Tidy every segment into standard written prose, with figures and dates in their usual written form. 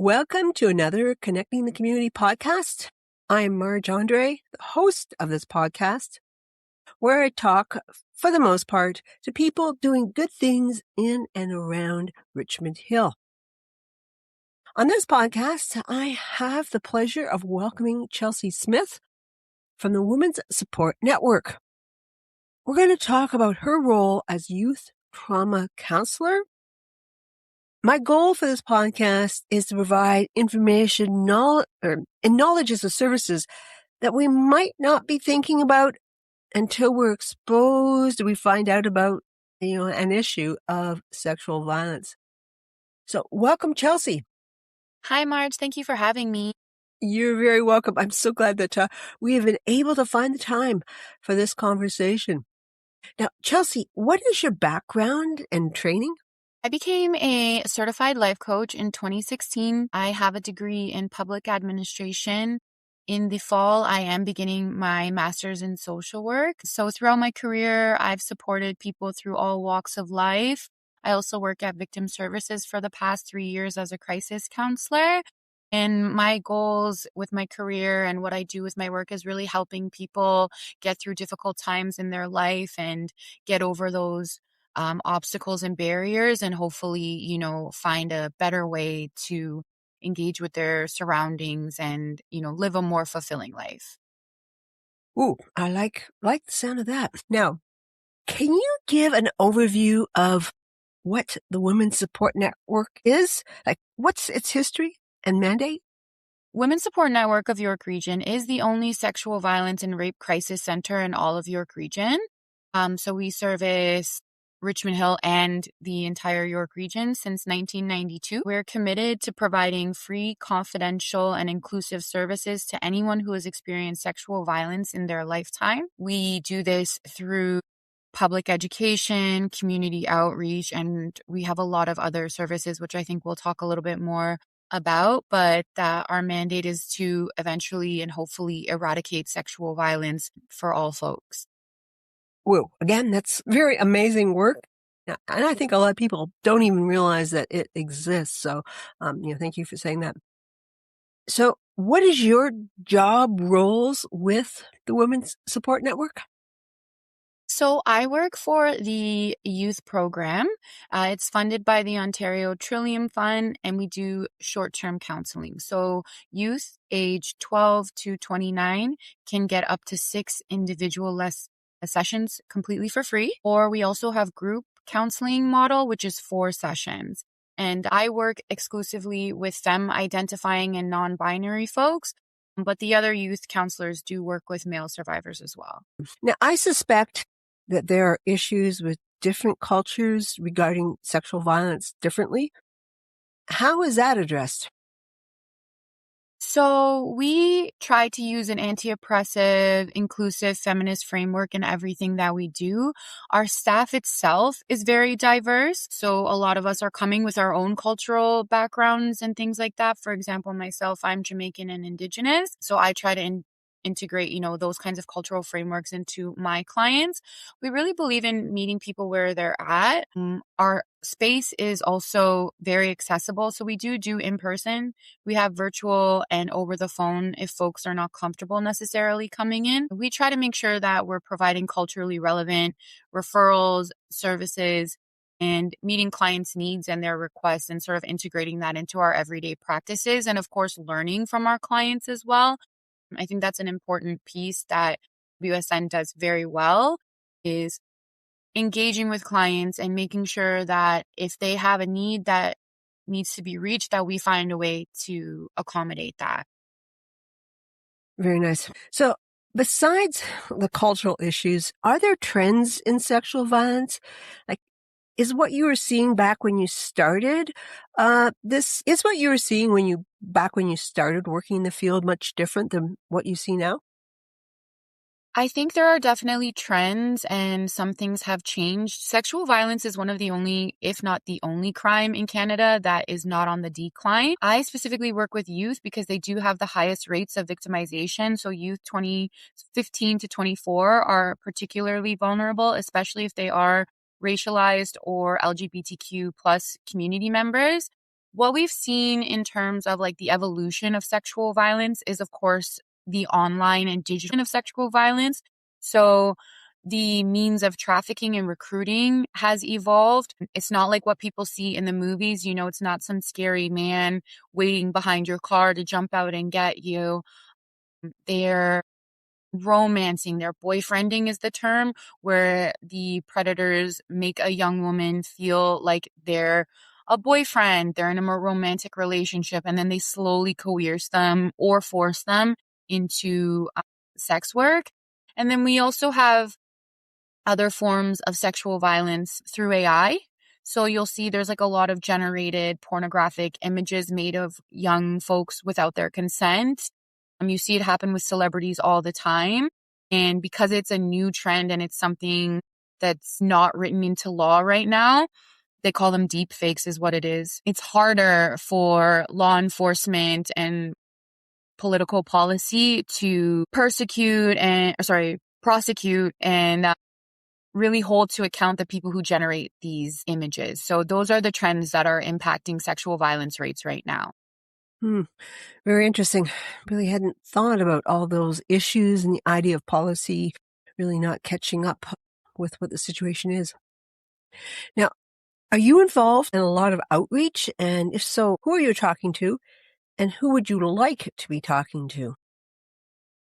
Welcome to another Connecting the Community podcast. I'm Marge Andre, the host of this podcast, where I talk, for the most part, to people doing good things in and around Richmond Hill. On this podcast, I have the pleasure of welcoming Chelsea Smith from the Women's Support Network. We're going to talk about her role as youth trauma counselor. My goal for this podcast is to provide information and knowledge as a services that we might not be thinking about until we're exposed or we find out about, an issue of sexual violence. So welcome, Chelsea. Hi, Marge. Thank you for having me. You're very welcome. I'm so glad that we have been able to find the time for this conversation. Now, Chelsea, what is your background and training? I became a certified life coach in 2016. I have a degree in public administration. In the fall, I am beginning my master's in social work. So throughout my career, I've supported people through all walks of life. I also work at Victim Services for the past 3 years as a crisis counselor. And my goals with my career and what I do with my work is really helping people get through difficult times in their life and get over those obstacles and barriers, and hopefully, find a better way to engage with their surroundings and, live a more fulfilling life. Ooh, I like the sound of that. Now, can you give an overview of what the Women's Support Network is? Like, what's its history and mandate? Women's Support Network of York Region is the only sexual violence and rape crisis center in all of York Region. So we service Richmond Hill and the entire York region since 1992. We're committed to providing free, confidential, and inclusive services to anyone who has experienced sexual violence in their lifetime. We do this through public education, community outreach, and we have a lot of other services, which I think we'll talk a little bit more about, but that our mandate is to eventually and hopefully eradicate sexual violence for all folks. Whoa, again, that's very amazing work. And I think a lot of people don't even realize that it exists. So, thank you for saying that. So what is your job roles with the Women's Support Network? So I work for the youth program. It's funded by the Ontario Trillium Fund, and we do short-term counseling. So youth age 12 to 29 can get up to 6 individual sessions completely for free. Or we also have group counseling model, which is 4 sessions. And I work exclusively with femme identifying and non-binary folks, but the other youth counselors do work with male survivors as well. Now, I suspect that there are issues with different cultures regarding sexual violence differently. How is that addressed? So we try to use an anti-oppressive, inclusive, feminist framework in everything that we do. Our staff itself is very diverse. So a lot of us are coming with our own cultural backgrounds and things like that. For example, myself, I'm Jamaican and Indigenous. So I try to integrate, those kinds of cultural frameworks into my clients. We really believe in meeting people where they're at. Our space is also very accessible. So we do in person. We have virtual and over the phone if folks are not comfortable necessarily coming in. We try to make sure that we're providing culturally relevant referrals, services, and meeting clients' needs and their requests and sort of integrating that into our everyday practices. And of course, learning from our clients as well. I think that's an important piece that WSN does very well, is engaging with clients and making sure that if they have a need that needs to be reached, that we find a way to accommodate that. Very nice. So besides the cultural issues, are there trends in sexual violence? Like, is what you were seeing back when you started, this is what you were seeing back when you started working in the field much different than what you see now? I think there are definitely trends and some things have changed. Sexual violence is one of the only, if not the only crime in Canada that is not on the decline. I specifically work with youth because they do have the highest rates of victimization. So youth 2015 to 24 are particularly vulnerable, especially if they are racialized or LGBTQ plus community members. what we've seen in terms of like the evolution of sexual violence is, of course, the online and digital of sexual violence. So the means of trafficking and recruiting has evolved. It's not like what people see in the movies. It's not some scary man waiting behind your car to jump out and get you. They're romancing, their boyfriending is the term, where the predators make a young woman feel like they're a boyfriend, they're in a more romantic relationship, and then they slowly coerce them or force them into sex work. And then we also have other forms of sexual violence through AI. So you'll see there's like a lot of generated pornographic images made of young folks without their consent. You see it happen with celebrities all the time. And because it's a new trend and it's something that's not written into law right now, they call them deep fakes is what it is. It's harder for law enforcement and political policy to prosecute and really hold to account the people who generate these images. So those are the trends that are impacting sexual violence rates right now. Very interesting. Really hadn't thought about all those issues and the idea of policy really not catching up with what the situation is. Now, are you involved in a lot of outreach? And if so, who are you talking to? And who would you like to be talking to?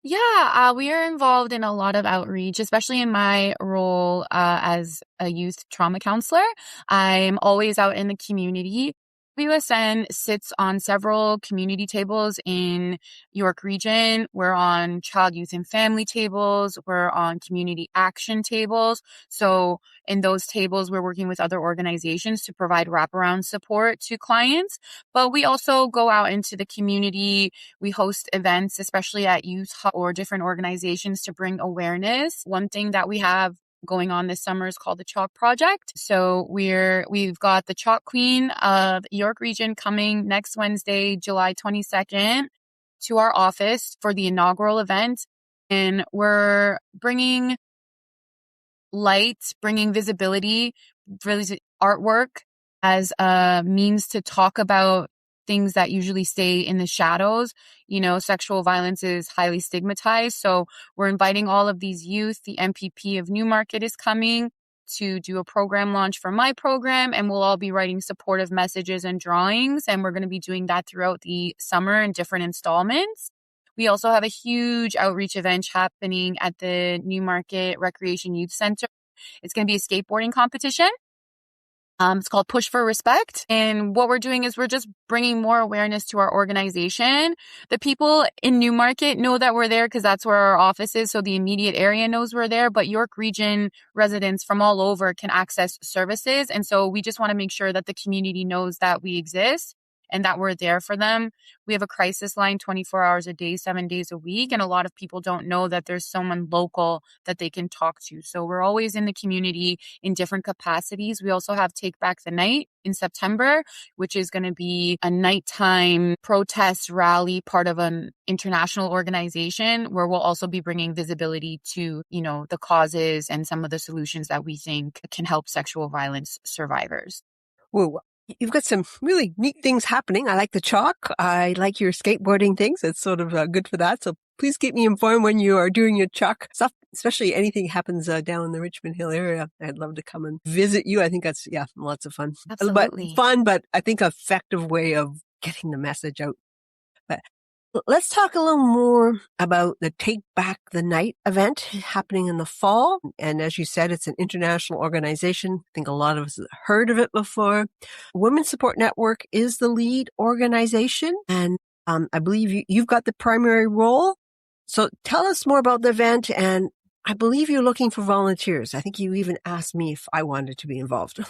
Yeah, we are involved in a lot of outreach, especially in my role as a youth trauma counselor. I'm always out in the community. WSN sits on several community tables in York Region. We're on child, youth, and family tables. We're on community action tables. So in those tables, we're working with other organizations to provide wraparound support to clients. But we also go out into the community. We host events, especially at youth or different organizations, to bring awareness. One thing that we have going on this summer is called the Chalk Project. So we've got the Chalk Queen of York Region coming next Wednesday, July 22nd, to our office for the inaugural event. And we're bringing light, bringing visibility, really artwork as a means to talk about things that usually stay in the shadows. Sexual violence is highly stigmatized. So we're inviting all of these youth. The MPP of Newmarket is coming to do a program launch for my program, and we'll all be writing supportive messages and drawings. And we're going to be doing that throughout the summer in different installments. We also have a huge outreach event happening at the Newmarket Recreation Youth Center. It's going to be a skateboarding competition. It's called Push for Respect. And what we're doing is we're just bringing more awareness to our organization. The people in Newmarket know that we're there because that's where our office is. So the immediate area knows we're there, but York Region residents from all over can access services. And so we just want to make sure that the community knows that we exist and that we're there for them. We have a crisis line 24 hours a day, 7 days a week. And a lot of people don't know that there's someone local that they can talk to. So we're always in the community in different capacities. We also have Take Back the Night in September, which is going to be a nighttime protest rally, part of an international organization where we'll also be bringing visibility to, the causes and some of the solutions that we think can help sexual violence survivors. Whoa. You've got some really neat things happening. I like the chalk. I like your skateboarding things. It's sort of good for that. So please keep me informed when you are doing your chalk stuff, especially anything happens down in the Richmond Hill area. I'd love to come and visit you. I think that's, lots of fun. Absolutely. But I think an effective way of getting the message out. But let's talk a little more about the Take Back the Night event happening in the fall. And as you said, it's an international organization. I think a lot of us have heard of it before. Women's Support Network is the lead organization. And I believe you've got the primary role. So tell us more about the event. And I believe you're looking for volunteers. I think you even asked me if I wanted to be involved.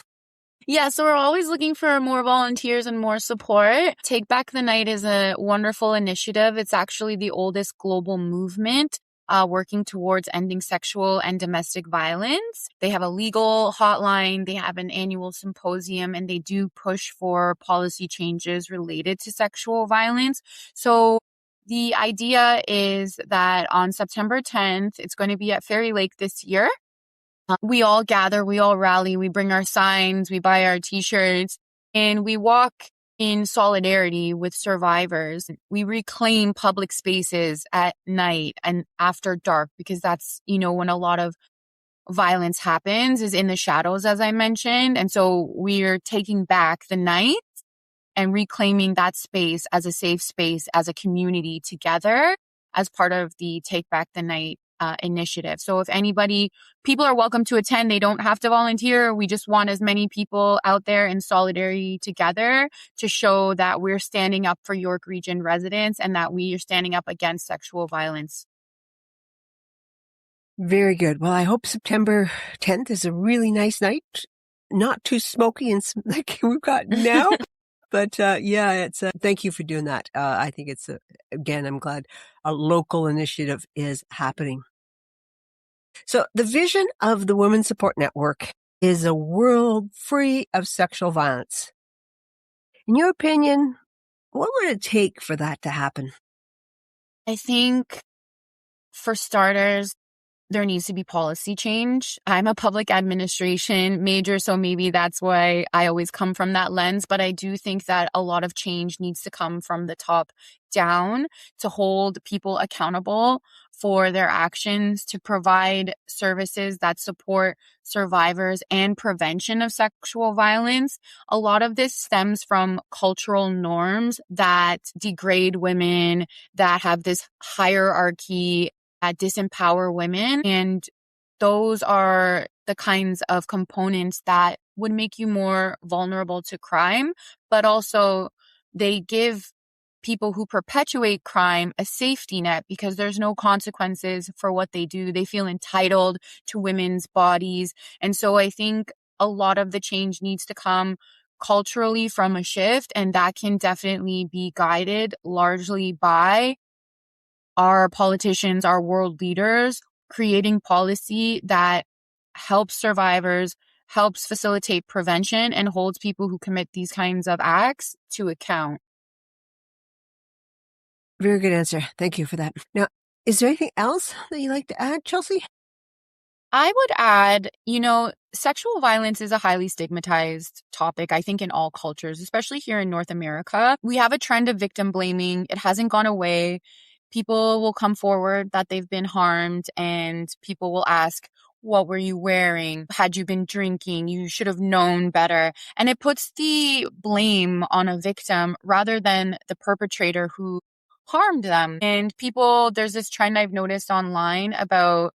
Yeah, so we're always looking for more volunteers and more support. Take Back the Night is a wonderful initiative. It's actually the oldest global movement working towards ending sexual and domestic violence. They have a legal hotline, they have an annual symposium, and they do push for policy changes related to sexual violence. So the idea is that on September 10th, it's going to be at Fairy Lake this year. We all gather, we all rally, we bring our signs, we buy our t-shirts, and we walk in solidarity with survivors. We reclaim public spaces at night and after dark, because that's, when a lot of violence happens is in the shadows, as I mentioned. And so we're taking back the night and reclaiming that space as a safe space, as a community together, as part of the Take Back the Night initiative. So if people are welcome to attend. They don't have to volunteer. We just want as many people out there in solidarity together to show that we're standing up for York Region residents and that we are standing up against sexual violence. Very good. Well, I hope September 10th is a really nice night. Not too smoky and like we've got now. But it's thank you for doing that. I think it's, again, I'm glad a local initiative is happening. So the vision of the Women's Support Network is a world free of sexual violence. In your opinion, what would it take for that to happen? I think, for starters, there needs to be policy change. I'm a public administration major, so maybe that's why I always come from that lens. But I do think that a lot of change needs to come from the top down to hold people accountable for their actions, to provide services that support survivors and prevention of sexual violence. A lot of this stems from cultural norms that degrade women, that have this hierarchy, that disempower women. And those are the kinds of components that would make you more vulnerable to crime, but also they give people who perpetuate crime a safety net because there's no consequences for what they do. They feel entitled to women's bodies. And so I think a lot of the change needs to come culturally from a shift, and that can definitely be guided largely by our politicians, our world leaders, creating policy that helps survivors, helps facilitate prevention, and holds people who commit these kinds of acts to account. Very good answer. Thank you for that. Now, is there anything else that you'd like to add, Chelsea? I would add, sexual violence is a highly stigmatized topic, I think, in all cultures, especially here in North America. We have a trend of victim blaming. It hasn't gone away. People will come forward that they've been harmed, and people will ask, what were you wearing? Had you been drinking? You should have known better. And it puts the blame on a victim rather than the perpetrator who harmed them. And there's this trend I've noticed online about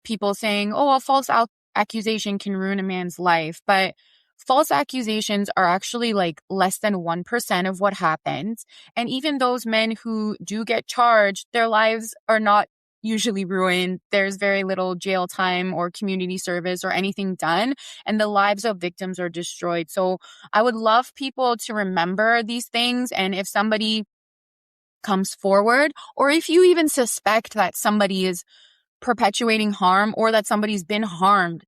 people saying, a false accusation can ruin a man's life. But false accusations are actually like less than 1% of what happens. And even those men who do get charged, their lives are not usually ruined. There's very little jail time or community service or anything done, and the lives of victims are destroyed. So I would love people to remember these things. And if somebody comes forward, or if you even suspect that somebody is perpetuating harm or that somebody's been harmed,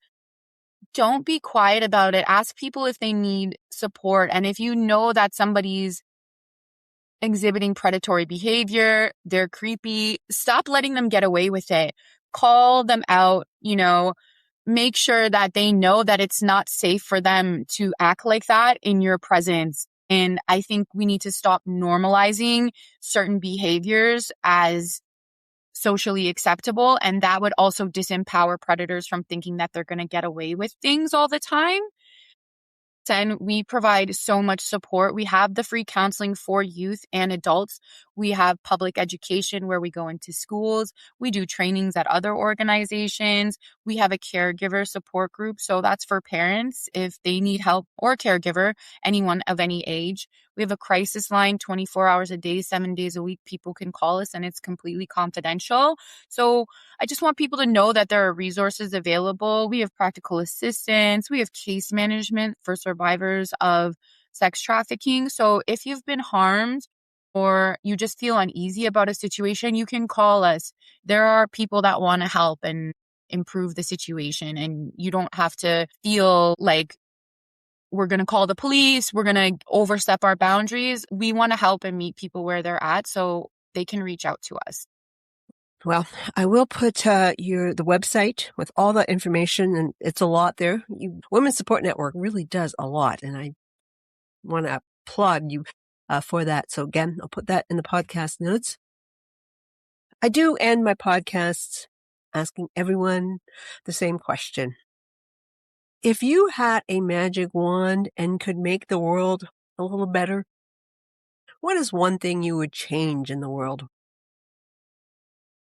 don't be quiet about it. Ask people if they need support. And if you know that somebody's exhibiting predatory behavior, they're creepy, stop letting them get away with it. Call them out, make sure that they know that it's not safe for them to act like that in your presence. And I think we need to stop normalizing certain behaviors as socially acceptable. And that would also disempower predators from thinking that they're going to get away with things all the time. And we provide so much support. We have the free counseling for youth and adults. We have public education where we go into schools. We do trainings at other organizations. We have a caregiver support group. So that's for parents if they need help, or caregiver, anyone of any age. We have a crisis line 24 hours a day, 7 days a week. People can call us and it's completely confidential. So I just want people to know that there are resources available. We have practical assistance. We have case management for survivors of sex trafficking. So if you've been harmed or you just feel uneasy about a situation, you can call us. There are people that want to help and improve the situation. And you don't have to feel like we're going to call the police, we're going to overstep our boundaries. We want to help and meet people where they're at so they can reach out to us. Well, I will put the website with all that information, and it's a lot there. Women's Support Network really does a lot, and I want to applaud you for that. So again, I'll put that in the podcast notes. I do end my podcasts asking everyone the same question. If you had a magic wand and could make the world a little better, what is one thing you would change in the world?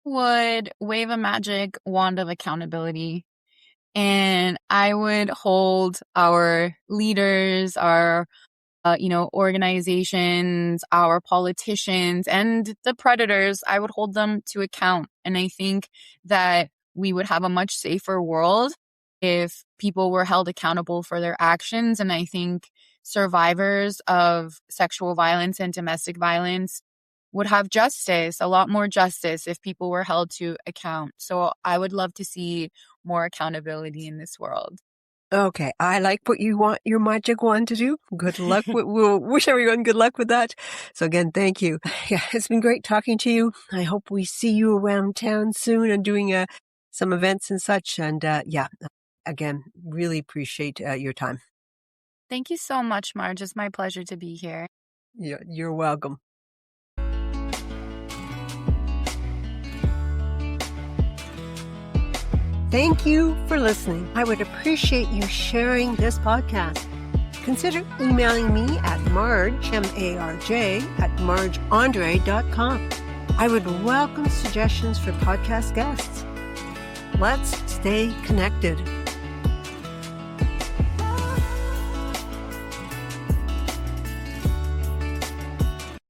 Would wave a magic wand of accountability, and I would hold our leaders, our organizations, our politicians, and the predators, I would hold them to account. And I think that we would have a much safer world if people were held accountable for their actions. And I think survivors of sexual violence and domestic violence would have justice, a lot more justice, if people were held to account. So I would love to see more accountability in this world. Okay, I like what you want your magic wand to do. Good luck. We'll wish everyone good luck with that. So again, thank you. Yeah, it's been great talking to you. I hope we see you around town soon and doing some events and such. And again, really appreciate your time. Thank you so much, Marge. It's my pleasure to be here. Yeah, you're welcome. Thank you for listening. I would appreciate you sharing this podcast. Consider emailing me at Marge, M-A-R-J, at margeandre.com. I would welcome suggestions for podcast guests. Let's stay connected.